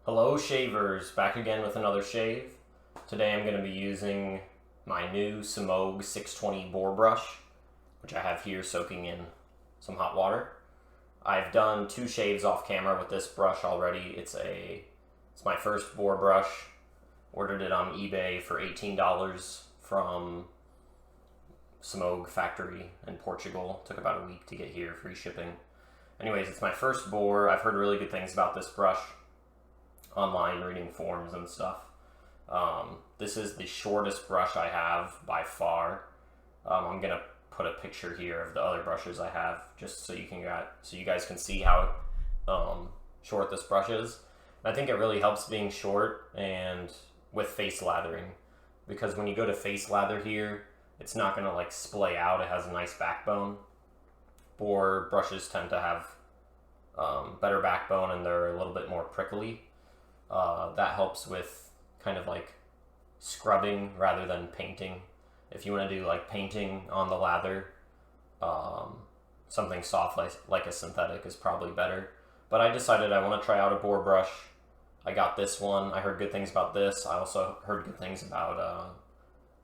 Hello shavers, back again with another shave. Today I'm going to be using my new Semogue 620 Boar brush, which I have here soaking in some hot water. I've done 2 shaves off camera with this brush already. It's my first Boar brush. Ordered it on eBay for $18 from Semogue factory in Portugal. Took about a week to get here, free shipping. Anyways, it's my first Boar. I've heard really good things about this brush online, reading forums and stuff. This is the shortest brush I have by far. I'm gonna put a picture here of the other brushes I have, just so you guys can see how short this brush is. And I think it really helps being short and with face lathering, because when you go to face lather here, it's not gonna like splay out. It has a nice backbone. Boar brushes tend to have better backbone and they're a little bit more prickly. That helps with kind of like scrubbing rather than painting. If you want to do like painting on the lather, something soft like a synthetic is probably better. But I decided I want to try out a Boar brush. I got this one. I heard good things about this. I also heard good things about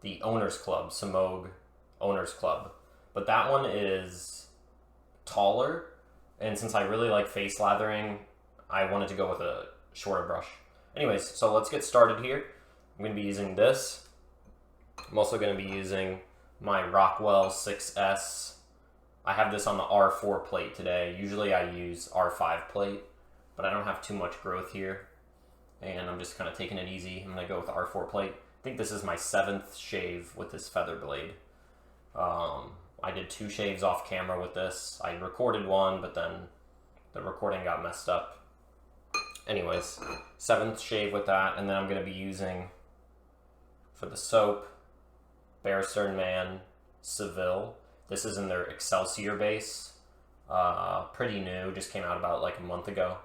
the Owners Club, Semogue Owners Club. But that one is taller, and since I really like face lathering, I wanted to go with a shorter brush. Anyways, so let's get started here. I'm going to be using this. I'm also going to be using my Rockwell 6S. I have this on the R4 plate today. Usually I use R5 plate, but I don't have too much growth here, and I'm just kind of taking it easy. I'm going to go with the R4 plate. I think this is my 7th shave with this feather blade. I did 2 shaves off camera with this. I recorded one, but then the recording got messed up. Anyways, 7th shave with that, and then I'm going to be using, for the soap, Barrister and Mann Seville. This is in their Excelsior base. Pretty new, just came out about like a month ago.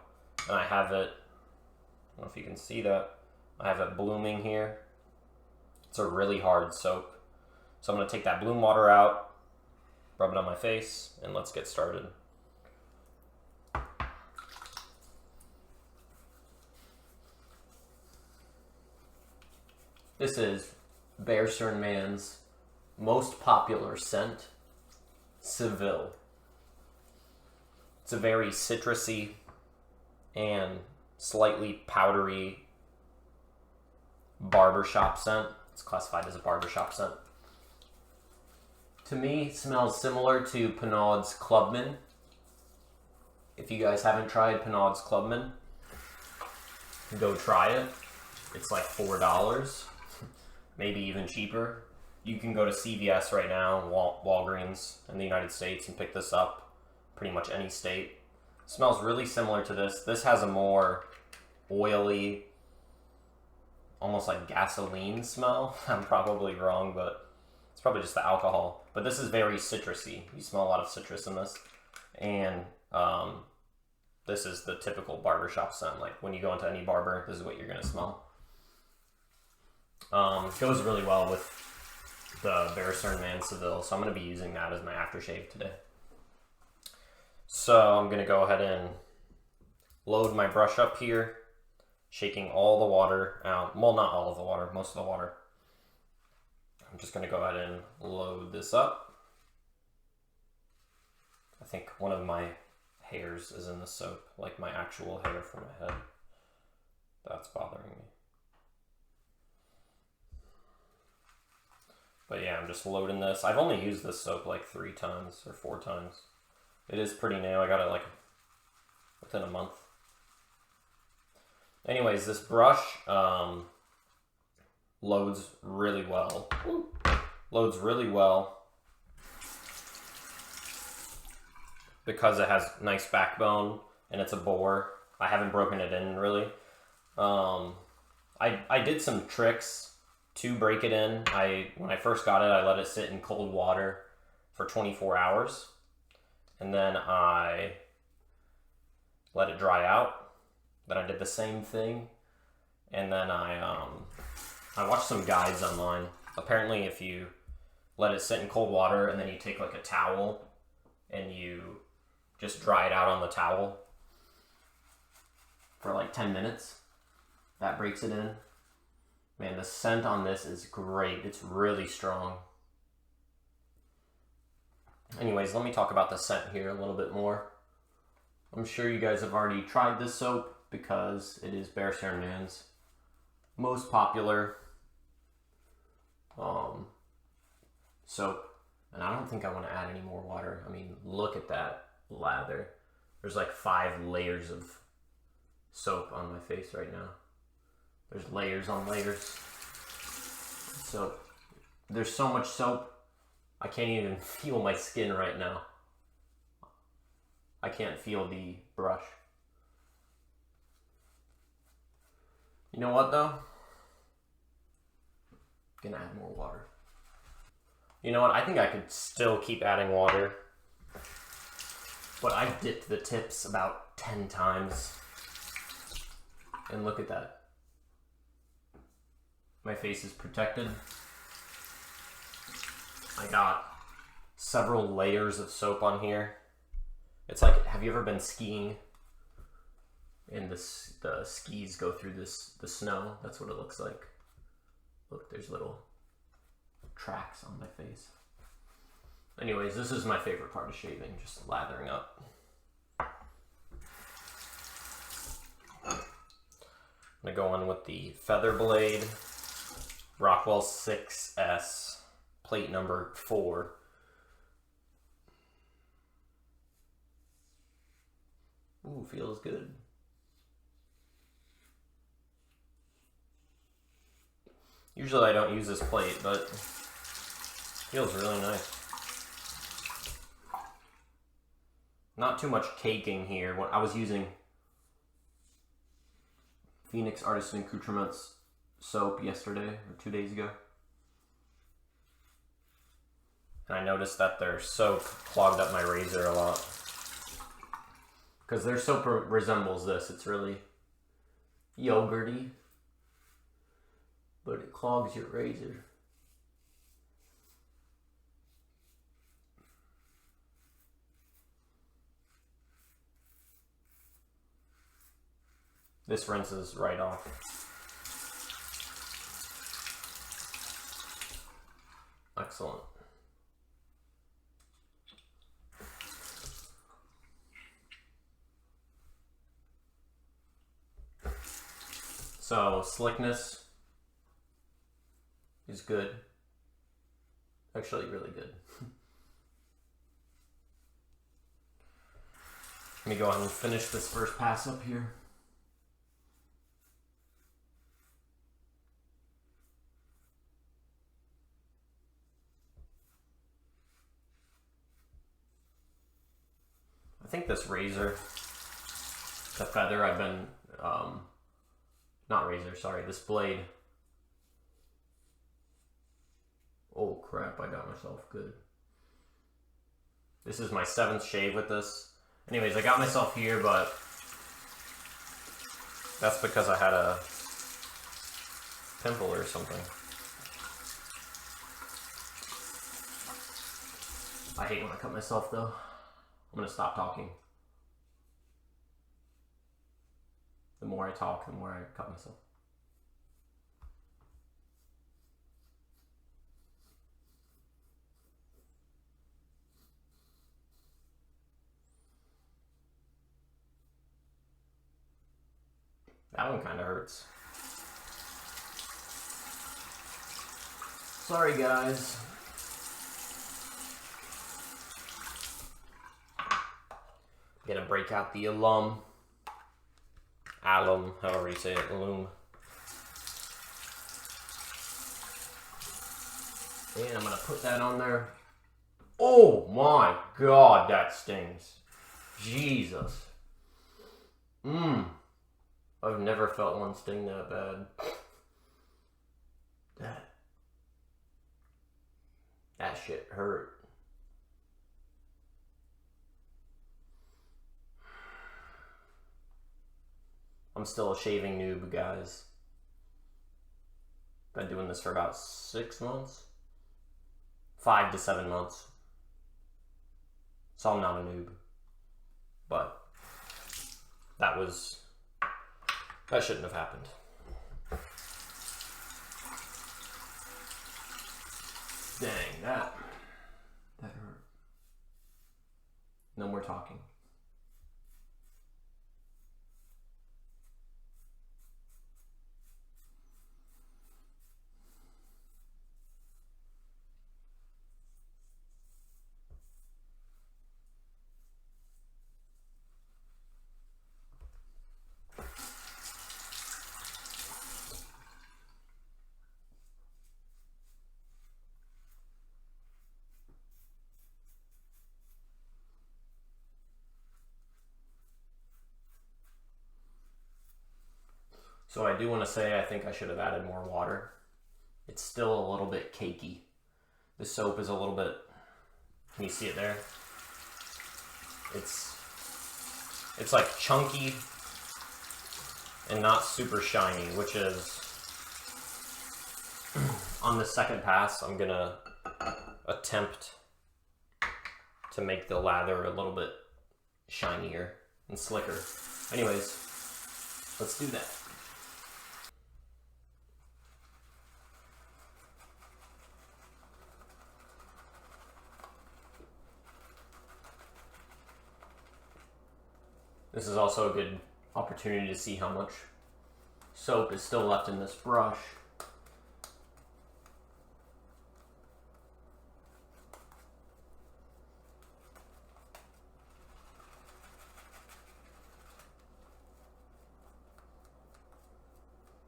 And I have it, I don't know if you can see that, I have it blooming here. It's a really hard soap. So I'm going to take that bloom water out, rub it on my face, and let's get started. This is Barrister and Mann's most popular scent, Seville. It's a very citrusy and slightly powdery barbershop scent. It's classified as a barbershop scent. To me, it smells similar to Pinaud's Clubman. If you guys haven't tried Pinaud's Clubman, go try it. It's like $4. Maybe even cheaper. You can go to CVS right now, Walgreens in the United States, and pick this up. Pretty much any state. It smells really similar to this. This has a more oily, almost like gasoline smell. I'm probably wrong, but it's probably just the alcohol. But this is very citrusy. You smell a lot of citrus in this. And this is the typical barbershop scent. Like when you go into any barber, this is what you're going to smell. Goes really well with the Barrister and Mann Seville, so I'm going to be using that as my aftershave today. So I'm going to go ahead and load my brush up here, shaking all the water out. Well, not all of the water, most of the water. I'm just going to go ahead and load this up. I think one of my hairs is in the soap, like my actual hair from my head. That's bothering me. But yeah, I'm just loading this. I've only used this soap like 3 times or 4 times. It is pretty new. I got it like within a month. Anyways, this brush loads really well. Loads really well because it has nice backbone and it's a Boar. I haven't broken it in really. I did some tricks to break it in. When I first got it, I let it sit in cold water for 24 hours. And then I let it dry out. Then I did the same thing. And then I watched some guides online. Apparently if you let it sit in cold water and then you take like a towel and you just dry it out on the towel for like 10 minutes, That breaks it in. Man, the scent on this is great. It's really strong. Anyways, let me talk about the scent here a little bit more. I'm sure you guys have already tried this soap because it is Barrister and Mann's most popular soap. And I don't think I want to add any more water. I mean, look at that lather. There's like 5 layers of soap on my face right now. There's layers on layers. So there's so much soap, I can't even feel my skin right now. I can't feel the brush. You know what though? I'm gonna add more water. You know what? I think I could still keep adding water. But I dipped the tips about 10 times. And look at that. My face is protected. I got several layers of soap on here. It's like, have you ever been skiing? And the skis go through the snow. That's what it looks like. Look, there's little tracks on my face. Anyways, this is my favorite part of shaving, just lathering up. I'm gonna go on with the feather blade, Rockwell 6S, plate number 4. Ooh, feels good. Usually I don't use this plate, but feels really nice. Not too much caking here. When I was using Phoenix Artisan Accoutrements soap yesterday or 2 days ago, and I noticed that their soap clogged up my razor a lot. Because their soap resembles this. It's really yogurty, but it clogs your razor. This rinses right off. Excellent. So, slickness is good. Actually, really good. Let me go ahead and finish this first pass up here. I think this razor, the feather, I've been, not razor, sorry, this blade. Oh crap, I got myself good. This is my 7th shave with this. Anyways, I got myself here, but that's because I had a pimple or something. I hate when I cut myself though. I'm gonna stop talking. The more I talk, the more I cut myself. That one kind of hurts. Sorry guys. I'm gonna break out the alum, however you say it, alum. And I'm gonna put that on there. Oh my god, that stings. Jesus. I've never felt one sting that bad. That shit hurt. I'm still a shaving noob, guys. Been doing this for about 6 months. 5 to 7 months. So I'm not a noob. But that shouldn't have happened. that hurt. No more talking. So I do want to say I think I should have added more water. It's still a little bit cakey. The soap is a little bit, can you see it there? It's like chunky and not super shiny, which is, on the second pass, I'm gonna attempt to make the lather a little bit shinier and slicker. Anyways, let's do that. This is also a good opportunity to see how much soap is still left in this brush.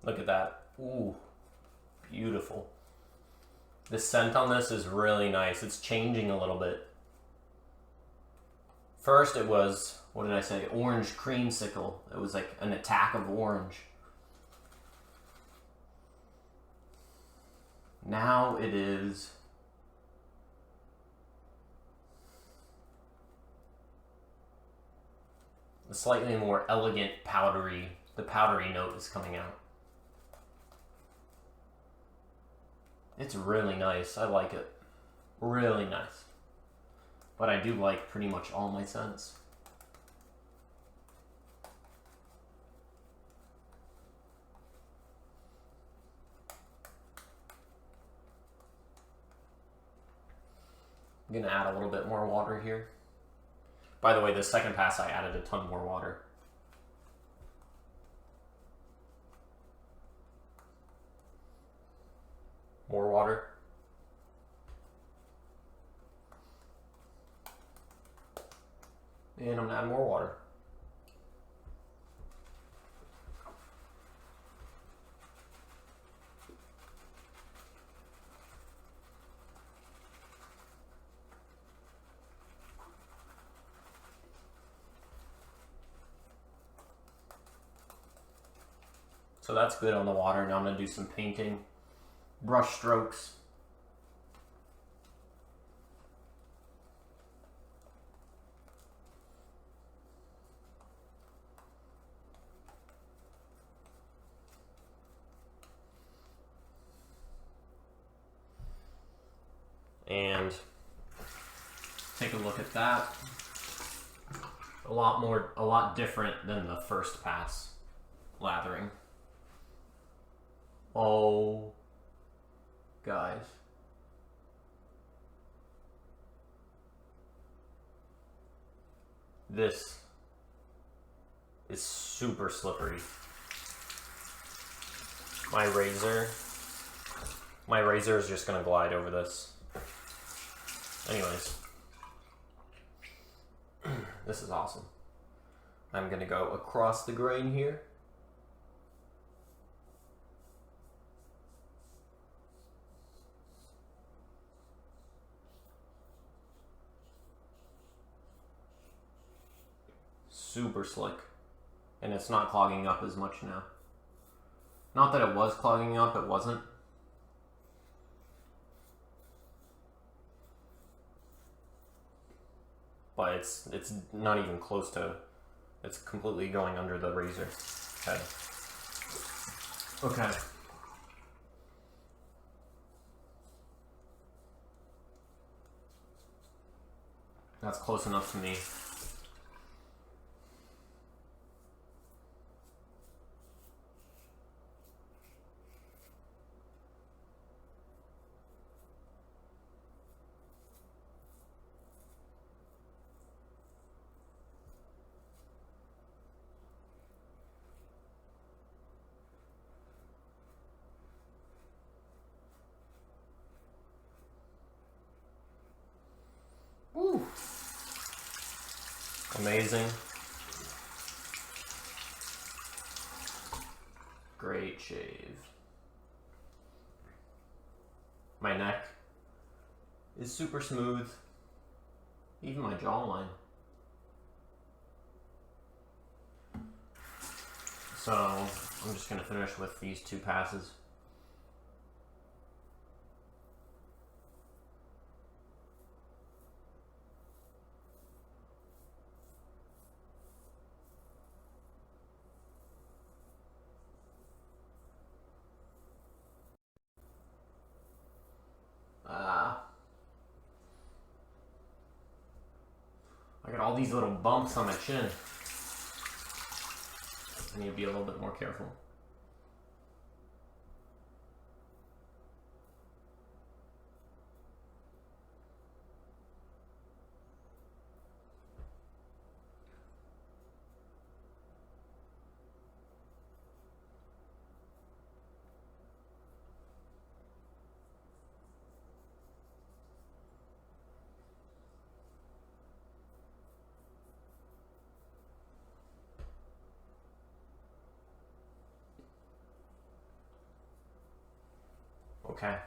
Look at that. Ooh, beautiful. The scent on this is really nice. It's changing a little bit. First it was, what did I say? Orange creamsicle. It was like an attack of orange. Now it is a slightly more elegant powdery. The powdery note is coming out. It's really nice. I like it. Really nice. But I do like pretty much all my scents. I'm gonna add a little bit more water here. By the way, the second pass I added a ton more water. More water. And I'm gonna add more water. So that's good on the water. Now I'm gonna do some painting. Brush strokes. And take a look at that. A lot different than the first pass lathering. Oh, guys. This is super slippery. My razor is just gonna glide over this. Anyways, this is awesome. I'm gonna go across the grain here. Super slick. And it's not clogging up as much now. Not that it was clogging up, it wasn't. But it's not even close to, it's completely going under the razor head. Okay. That's close enough to me. Amazing. Great shave. My neck is super smooth. Even my jawline. So I'm just going to finish with these 2 passes. I got all these little bumps on my chin. I need to be a little bit more careful. Okay,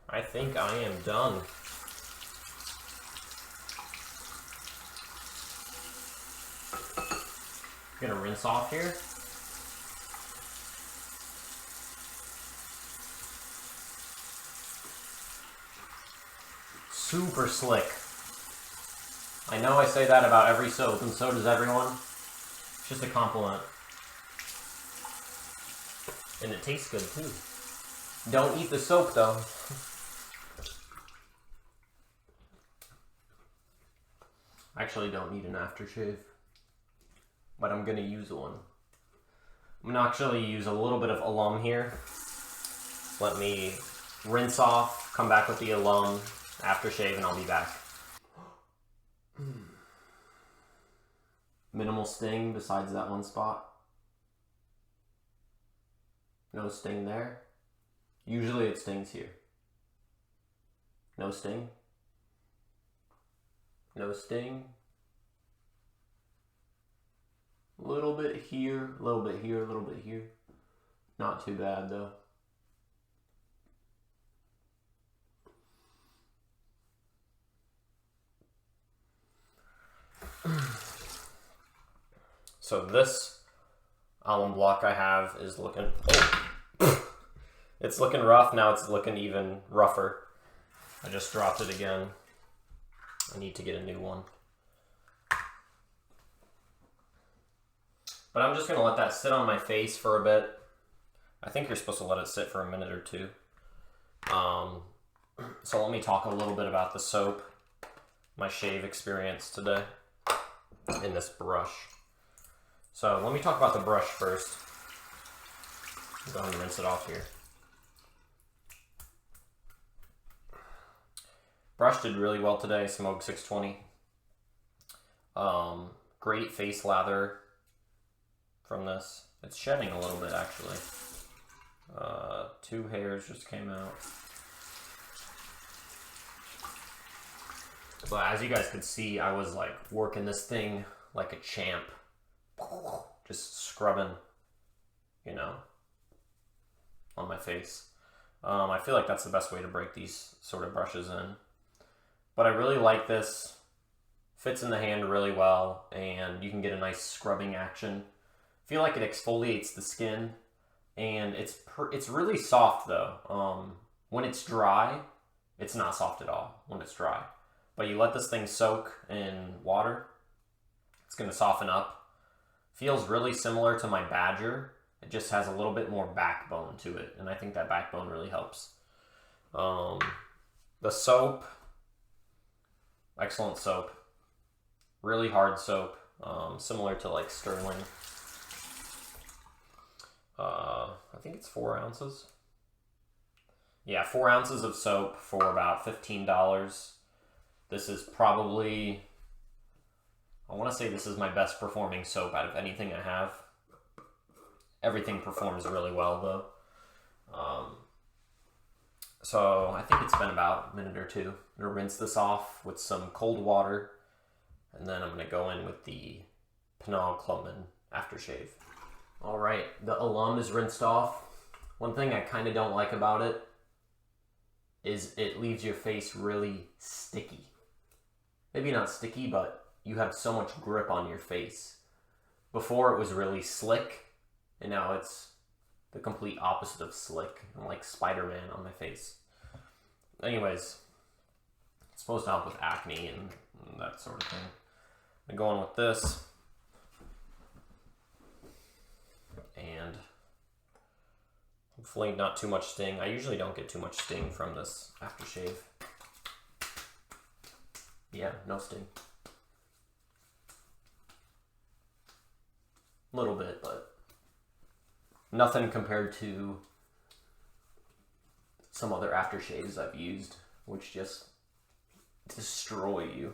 I think I am done. I'm gonna rinse off here. Super slick. I know I say that about every soap, and so does everyone. It's just a compliment. And it tastes good too. Don't eat the soap though. I actually don't need an aftershave, but I'm gonna use one. I'm gonna actually use a little bit of alum here. Let me rinse off, come back with the alum, aftershave, and I'll be back. Minimal sting besides that one spot. No sting there. Usually it stings here. No sting. No sting. A little bit here, a little bit here, a little bit here. Not too bad though. So this alum block I have is looking, it's looking rough. Now it's looking even rougher. I just dropped it again. I need to get a new one. But I'm just gonna let that sit on my face for a bit. I think you're supposed to let it sit for a minute or two. So let me talk a little bit about the soap, my shave experience today in this brush. So let me talk about the brush first. Go ahead and rinse it off here. Brush did really well today, Semogue 620. Great face lather from this. It's shedding a little bit actually. 2 hairs just came out. But as you guys could see, I was like working this thing like a champ. Just scrubbing, you know, on my face. I feel like that's the best way to break these sort of brushes in. But I really like this. Fits in the hand really well, and you can get a nice scrubbing action. I feel like it exfoliates the skin, and it's really soft though. When it's dry, it's not soft at all when it's dry. But you let this thing soak in water, it's gonna soften up. Feels really similar to my Badger. It just has a little bit more backbone to it, and I think that backbone really helps. The soap, excellent soap. Really hard soap, similar to like Sterling. I think it's 4 ounces. Yeah, 4 ounces of soap for about $15. This is probably, I want to say this is my best performing soap out of anything I have. Everything performs really well though. So I think it's been about a minute or two. I'm gonna rinse this off with some cold water And then I'm going to go in with the Pinaud Clubman aftershave. Alright, the alum is rinsed off. One thing I kind of don't like about it is it leaves your face really sticky. Maybe not sticky, but you have so much grip on your face. Before it was really slick, and now it's the complete opposite of slick. I'm like Spider-Man on my face. Anyways, it's supposed to help with acne and that sort of thing. I'm going with this. And hopefully not too much sting. I usually don't get too much sting from this aftershave. Yeah, no sting. A little bit, but nothing compared to some other aftershaves I've used, which just destroy you.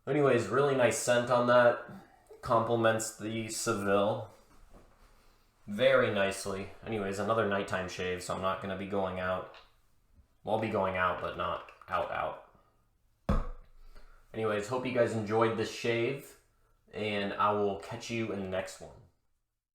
Anyways, really nice scent on that. Complements the Seville very nicely. Anyways, another nighttime shave, so I'm not going to be going out. Well, I'll be going out, but not out. Anyways, hope you guys enjoyed this shave, and I will catch you in the next one.